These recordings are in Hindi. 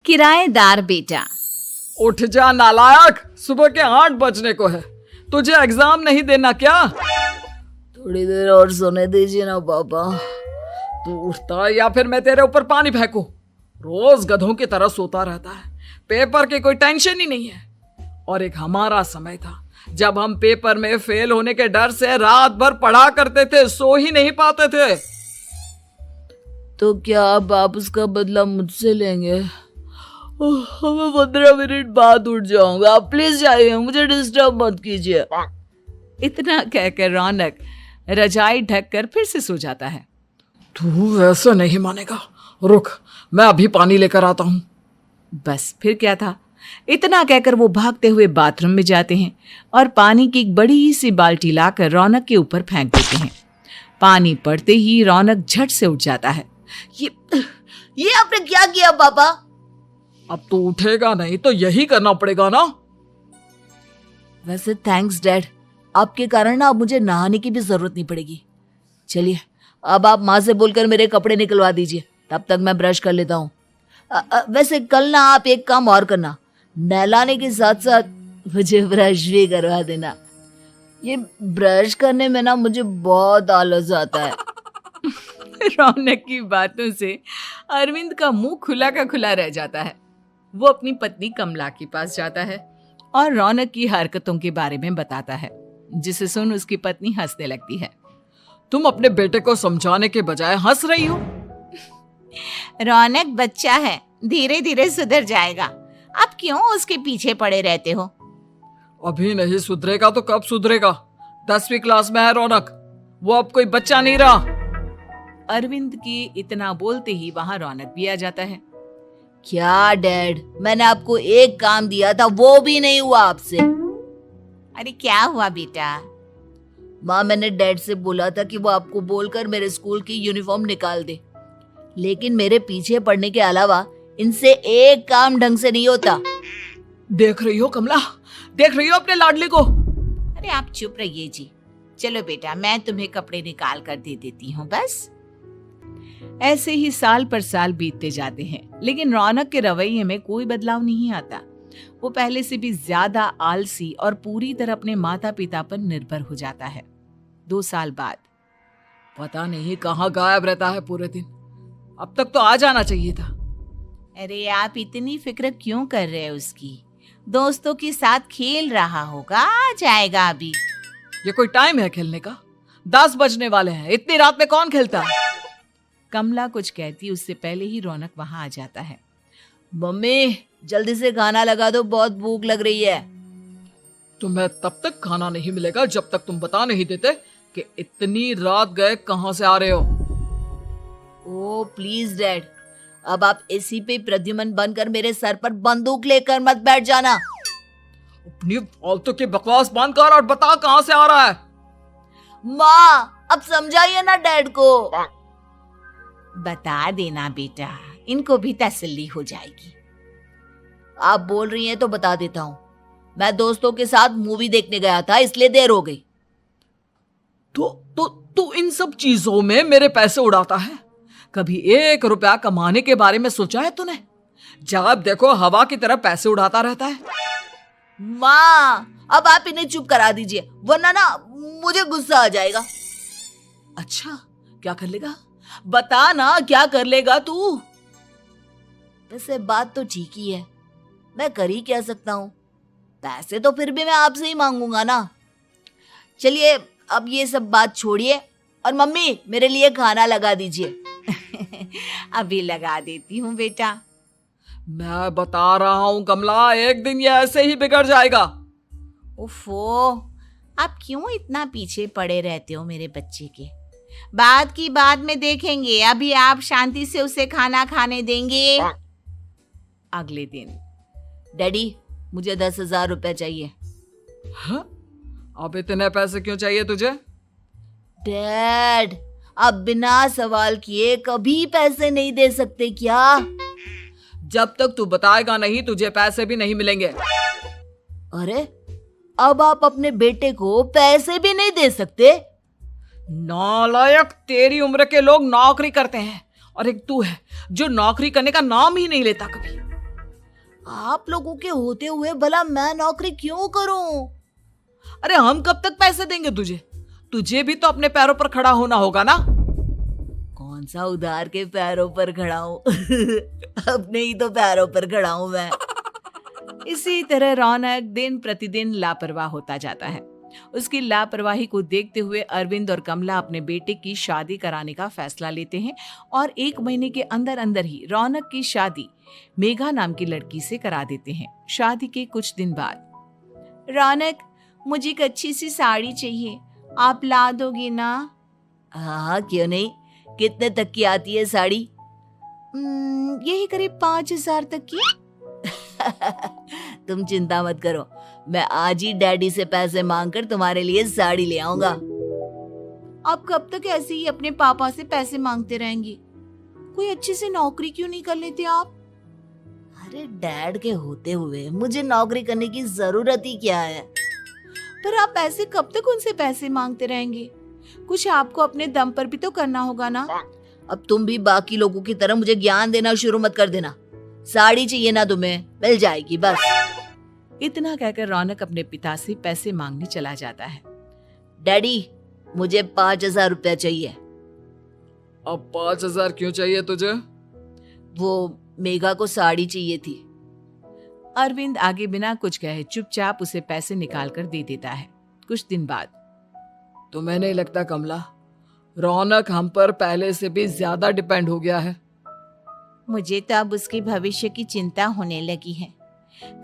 किराएदार बेटा। उठ जा नालायक, सुबह के 8 बजने को है। तुझे एग्जाम नहीं देना क्या? थोड़ी देर और सोने दीजिए ना पापा। तू उठता या फिर मैं तेरे ऊपर पानी फेंकूं? रोज गधों की तरह सोता रहता है, पेपर की कोई टेंशन ही नहीं है। और एक हमारा समय था जब हम पेपर में फेल होने के डर से रात भर पढ़ा करते थे, सो ही नहीं पाते थे। तो क्या आप उसका बदला मुझसे लेंगे? मैं 15 मिनट बाद उठ जाऊंगा, आप प्लीज जाइए, मुझे डिस्टर्ब मत कीजिए। इतना कहकर रौनक रजाई ढककर फिर से सो जाता है। तू वैसे नहीं मानेगा, रुक मैं अभी पानी लेकर आता हूं। बस फिर क्या था, इतना कहकर वो भागते हुए बाथरूम में जाते हैं और पानी की एक बड़ी सी बाल्टी लाकर रौनक के ऊपर फेंक देते हैं। पानी पड़ते ही रौनक झट से उठ जाता है। ये आपने क्या किया पापा? अब तो उठेगा नहीं तो यही करना पड़ेगा ना। वैसे थैंक्स डैड, आपके कारण ना अब मुझे नहाने की भी जरूरत नहीं पड़ेगी। चलिए अब आप माँ से बोलकर मेरे कपड़े निकलवा दीजिए, तब तक मैं ब्रश कर लेता हूँ। वैसे कल ना आप एक काम और करना, नहलाने के साथ साथ मुझे ब्रश भी करवा देना। ये ब्रश करने में ना मुझे बहुत आलस आता है। रौनक की बातों से अरविंद का मुंह खुला का खुला रह जाता है। वो अपनी पत्नी कमला के पास जाता है और रौनक की हरकतों के बारे में बताता है, जिसे सुन उसकी पत्नी हंसने लगती है। तुम अपने बेटे को समझाने के बजाय हंस रही हो। रौनक बच्चा है, धीरे धीरे सुधर जाएगा, आप क्यों उसके पीछे पड़े रहते हो? अभी नहीं सुधरेगा तो कब सुधरेगा? 10वीं क्लास में है रौनक, वो अब कोई बच्चा नहीं रहा। अरविंद की इतना बोलते ही वहां रौनक भी आ जाता है। क्या डैड, मैंने आपको एक काम दिया था, वो भी नहीं हुआ आपसे। अरे क्या हुआ बेटा? माँ, मैंने डैड से बोला था कि वो आपको बोलकर मेरे स्कूल की यूनिफॉर्म निकाल दे, लेकिन मेरे पीछे पड़ने के अलावा इनसे एक काम ढंग से नहीं होता। देख रही हो कमला, देख रही हो अपने लाडले को? अरे आप चुप रहिए जी। चलो बेटा, मैं तुम्हें कपड़े निकाल कर दे देती हूँ। बस ऐसे ही साल पर साल बीतते जाते हैं, लेकिन रौनक के रवैये में कोई बदलाव नहीं आता। वो पहले से भी ज्यादा आलसी और पूरी तरह अपने माता पिता पर निर्भर हो जाता है। 2 साल बाद पता नहीं कहाँ गायब रहता है पूरे दिन, अब तक तो आ जाना चाहिए था। अरे आप इतनी फिक्र क्यों कर रहे हैं उसकी? दोस्तों के साथ खेल रहा होगा, आ जाएगा अभी। ये कोई टाइम है खेलने का? 10 बजने वाले हैं, इतनी रात में कौन खेलता है? कमला कुछ कहती उससे पहले ही रौनक वहां आ जाता है। मम्मी जल्दी से खाना लगा दो, बहुत भूख लग रही है। तुम्हें तब तक खाना नहीं मिलेगा जब तक तुम बता नहीं देते कि इतनी रात गए कहां से आ रहे हो। ओ प्लीज डैड, अब आप एसी पे प्रद्युमन बनकर मेरे सर पर बंदूक लेकर मत बैठ जाना। अपनी फालतू की बकवास बंद कर और बता कहां से आ रहा है। माँ अब समझाइए ना डैड को। बता देना बेटा, इनको भी तसल्ली हो जाएगी। आप बोल रही हैं तो बता देता हूँ, मैं दोस्तों के साथ मूवी देखने गया था, इसलिए देर हो गई। तो इन सब चीजों में मेरे पैसे उड़ाता है? कभी 1 रुपया कमाने के बारे में सोचा है तूने? जब देखो हवा की तरह पैसे उड़ाता रहता है। माँ अब आप इन्हें चुप करा दीजिए, वरना ना मुझे गुस्सा आ जाएगा। अच्छा क्या कर लेगा? बता ना क्या कर लेगा तू? वैसे बात तो ठीक ही है, मैं कर ही क्या सकता हूँ, पैसे तो फिर भी मैं आपसे ही मांगूंगा ना। चलिए अब ये सब बात छोड़िए और मम्मी मेरे लिए खाना लगा दीजिए। अभी लगा देती हूँ बेटा। मैं बता रहा हूँ कमला, एक दिन ये ऐसे ही बिगड़ जाएगा। ओफो, आप क्यों इतना पीछे पड़े रहते हो मेरे बच्चे के? बात की बाद में देखेंगे, अभी आप शांति से उसे खाना खाने देंगे। अगले दिन डैडी मुझे 10,000 रुपए चाहिए। हाँ? अब इतने पैसे क्यों चाहिए तुझे? डैड आप बिना सवाल किए कभी पैसे नहीं दे सकते क्या? जब तक तू बताएगा नहीं तुझे पैसे भी नहीं मिलेंगे। अरे अब आप अपने बेटे को पैसे भी नहीं दे सकते? नालायक, तेरी उम्र के लोग नौकरी करते हैं और एक तू है जो नौकरी करने का नाम ही नहीं लेता कभी। आप लोगों के होते हुए भला मैं नौकरी क्यों करूं? अरे हम कब तक पैसे देंगे तुझे? तुझे भी तो अपने पैरों पर खड़ा होना होगा ना। कौन सा उधार के पैरों पर खड़ा हूं? अपने ही तो पैरों पर खड़ा हूं मैं। इसी तरह रौनक दिन प्रतिदिन लापरवाह होता जाता है। उसकी लापरवाही को देखते हुए अरविंद और कमला अपने बेटे की शादी कराने का फैसला लेते हैं और 1 महीने के अंदर अंदर ही रौनक की शादी मेघा नाम की लड़की से करा देते हैं। शादी के कुछ दिन बाद, रौनक, मुझे एक अच्छी सी साड़ी चाहिए, आप ला दोगे ना? हाँ, क्यों नहीं। कितने तक की आती है साड़ी? यही करीब 5,000 तक की। तुम चिंता मत करो, मैं आज ही डैडी से पैसे मांगकर तुम्हारे लिए साड़ी ले आऊंगा। आप कब तक ऐसे ही अपने पापा से पैसे मांगते रहेंगी? कोई अच्छी सी नौकरी क्यों नहीं कर लेते आप? अरे डैड के होते हुए मुझे नौकरी करने की जरूरत ही क्या है? पर आप ऐसे कब तक उनसे पैसे मांगते रहेंगे? कुछ आपको अपने दम पर भी तो करना होगा ना। अब तुम भी बाकी लोगों की तरह मुझे ज्ञान देना शुरू मत कर देना। साड़ी चाहिए ना तुम्हें, मिल जाएगी बस। इतना कहकर रौनक अपने पिता से पैसे मांगने चला जाता है। डैडी, मुझे 5,000 रुपया चाहिए। अब 5,000 क्यों चाहिए तुझे? वो मेघा को साड़ी चाहिए थी। अरविंद आगे बिना कुछ कहे चुपचाप उसे पैसे निकाल कर दे देता है। कुछ दिन बाद, तुम्हें नहीं लगता कमला, रौनक हम पर पहले से भी ज्यादा डिपेंड हो गया है? मुझे तो अब उसके भविष्य की चिंता होने लगी है।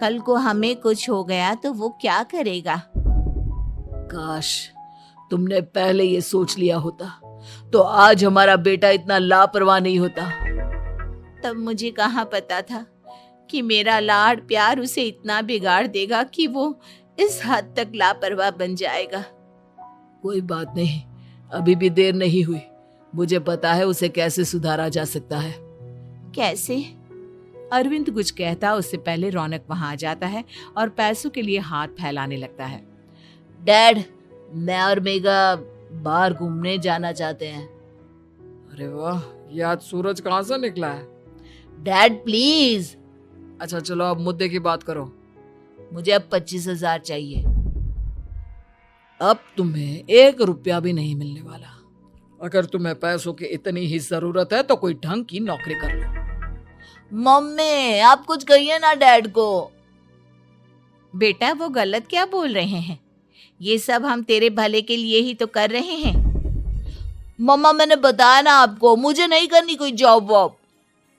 कल को हमें कुछ हो गया तो वो क्या करेगा? काश तुमने पहले ये सोच लिया होता तो आज हमारा बेटा इतना लापरवाह नहीं होता। तब मुझे कहाँ पता था कि मेरा लाड़ प्यार उसे इतना बिगाड़ देगा कि वो इस हद तक लापरवाह बन जाएगा। कोई बात नहीं, अभी भी देर नहीं हुई। मुझे पता है उसे कैसे सुधारा जा सकता है। कैसे? अरविंद कुछ कहता उससे पहले रौनक वहां आ जाता है और पैसों के लिए हाथ फैलाने लगता है। डैड, मैं और मेघा बाहर घूमने जाना चाहते हैं। अरे वाह, ये आज सूरज कहाँ से निकला है? Dad please. अच्छा चलो अब मुद्दे की बात करो। मुझे अब 25,000 चाहिए। अब तुम्हें 1 रुपया भी नहीं मिलने वाला। अगर तुम्हें पैसों की इतनी ही जरूरत है तो कोई ढंग की नौकरी कर लो। मम्मी, आप कुछ कहिए ना डैड को। बेटा, वो गलत क्या बोल रहे हैं? ये सब हम तेरे भले के लिए ही तो कर रहे हैं। मम्मा, मैंने बताया ना आपको, मुझे नहीं करनी कोई जॉब वॉब।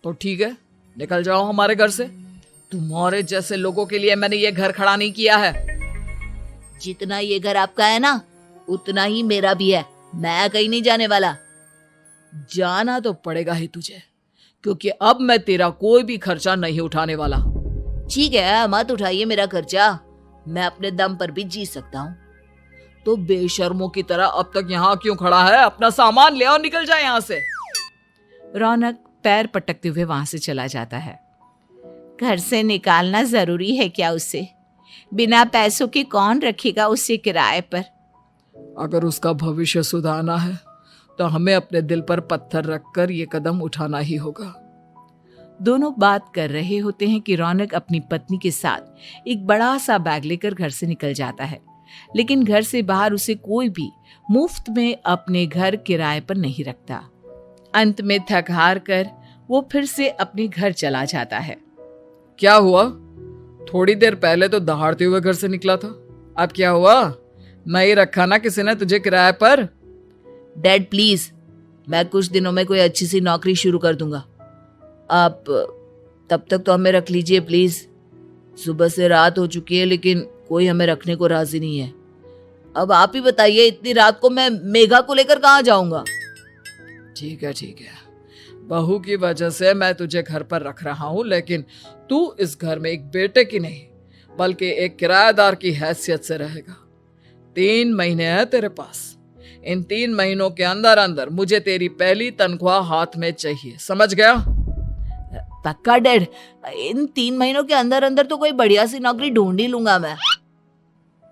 तो ठीक है, निकल जाओ हमारे घर से। तुम्हारे जैसे लोगों के लिए मैंने ये घर खड़ा नहीं किया है। जितना ये घर आपका है ना, उतना ही मेरा भी है। मैं कहीं नहीं जाने वाला। जाना तो पड़ेगा ही तुझे, क्योंकि अब मैं तेरा कोई भी खर्चा नहीं उठाने वाला। ठीक है, मत उठाइए मेरा खर्चा, मैं अपने दम पर भी जी सकता हूँ। तो बेशर्मों की तरह अब तक यहाँ क्यों खड़ा है? अपना सामान ले और निकल जाए यहाँ से। रौनक पैर पटकते हुए वहां से चला जाता है। घर से निकालना जरूरी है क्या उसे? बिना पैसों के कौन रखेगा उसे किराए पर? अगर उसका भविष्य सुधारना है तो हमें अपने दिल पर पत्थर रखकर ये कदम उठाना ही होगा। दोनों बात कर रहे होते हैं कि रौनक अपनी पत्नी के साथ एक बड़ा सा बैग लेकर घर से निकल जाता है, लेकिन घर से बाहर उसे कोई भी मुफ्त में अपने घर किराए पर नहीं रखता। अंत में थक हार कर वो फिर से अपने घर चला जाता है। क्या हुआ? थोड़ी देर पहले तो दहाड़ते हुए घर से निकला था, अब क्या हुआ? नहीं रखा ना किसी ने तुझे किराए पर? डैड प्लीज, मैं कुछ दिनों में कोई अच्छी सी नौकरी शुरू कर दूंगा। आप तब तक तो हमें रख लीजिए प्लीज। सुबह से रात हो चुकी है लेकिन कोई हमें रखने को राजी नहीं है। अब आप ही बताइए, इतनी रात को मैं मेघा को लेकर कहाँ जाऊंगा? ठीक है ठीक है, बहू की वजह से मैं तुझे घर पर रख रहा हूँ, लेकिन तू इस घर में एक बेटे की नहीं बल्कि एक किराएदार की हैसियत से रहेगा। 3 महीने है तेरे पास। इन 3 महीनों के अंदर अंदर मुझे तेरी पहली तनख्वाह हाथ में चाहिए, समझ गया? पक्का डैड, इन 3 महीनों के अंदर अंदर तो कोई बढ़िया सी नौकरी ढूंढ ही लूंगा मैं।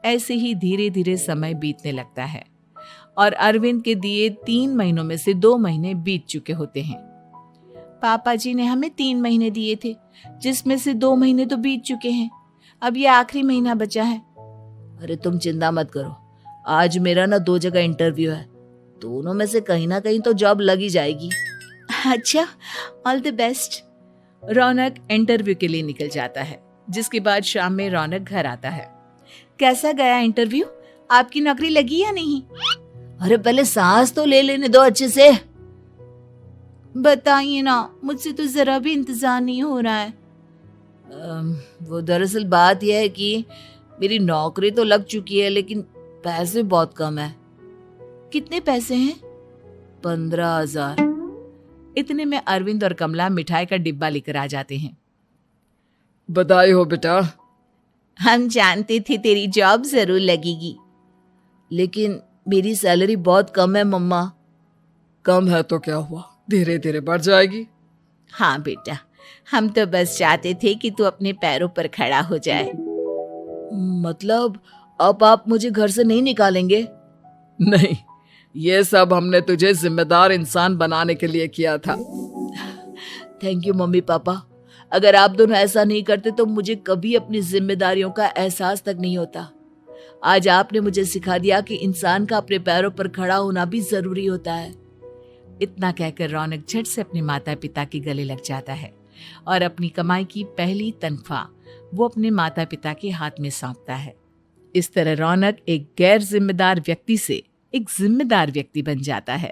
ऐसे ही धीरे धीरे समय बीतने लगता है और अरविंद के दिए 3 महीनों में से 2 महीने बीत चुके होते हैं। पापा जी ने हमें 3 महीने दिए थे, जिसमें से 2 महीने तो बीत चुके हैं। अब ये आखिरी महीना बचा है। अरे तुम चिंता मत करो, आज मेरा ना 2 जगह इंटरव्यू है, दोनों में से कहीं ना कहीं तो जॉब लग ही जाएगी। अच्छा, all the best. Raunak interview के लिए निकल जाता है, जिसके बाद शाम में रौनक घर आता है। कैसा गया इंटरव्यू? आपकी नौकरी लगी या नहीं? अरे पहले सांस तो ले लेने दो अच्छे से। बताइए ना, मुझसे तो जरा भी इंतजार नहीं हो रहा है। वो दरअसल बात यह है कि मेरी नौकरी तो लग चुकी है, लेकिन पैसे बहुत कम है। कितने पैसे हैं? 15,000। इतने में अरविंद और कमला मिठाई का डिब्बा लेकर आ जाते हैं। बधाई हो बेटा। हम जानते थे तेरी जॉब जरूर लगेगी। लेकिन मेरी सैलरी बहुत कम है मम्मा। कम है तो क्या हुआ, धीरे धीरे बढ़ जाएगी। हाँ बेटा, हम तो बस चाहते थे कि तू अपने पैरों पर खड़ा हो जाए। मतलब अब आप मुझे घर से नहीं निकालेंगे? नहीं, ये सब हमने तुझे जिम्मेदार इंसान बनाने के लिए किया था। Thank you mummy papa. अगर आप दोनों ऐसा नहीं करते तो मुझे कभी अपनी जिम्मेदारियों का एहसास तक नहीं होता। आज आपने मुझे सिखा दिया कि इंसान का अपने पैरों पर खड़ा होना भी जरूरी होता है। इतना कहकर रौनक झट से अपने माता पिता के गले लग जाता है और अपनी कमाई की पहली तनख्वाह वो अपने माता पिता के हाथ में सौंपता है। इस तरह रौनक एक गैर जिम्मेदार व्यक्ति से एक जिम्मेदार व्यक्ति बन जाता है।